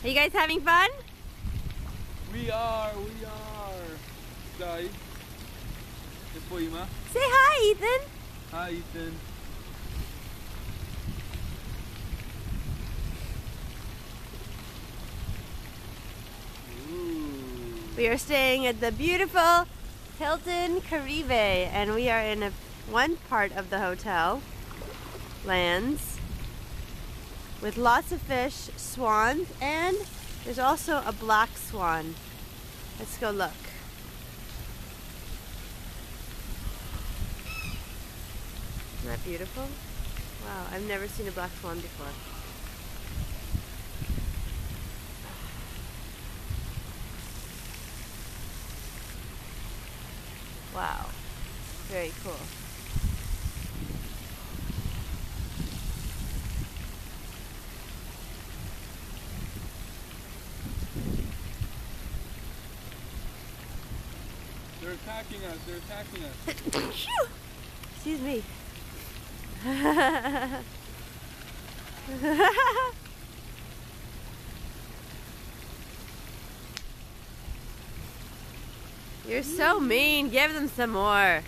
Are you guys having fun? We are. Guy. Ito po, Ima. Say hi, Ethan. Hi, Ethan. Ooh. We are staying at the beautiful Hilton Caribe, and we are in one part of the hotel lands with lots of fish, swans, and there's also a black swan. Let's go look. Isn't that beautiful? Wow, I've never seen a black swan before. Wow, very cool. They're attacking us. Excuse me. You're so mean. Give them some more.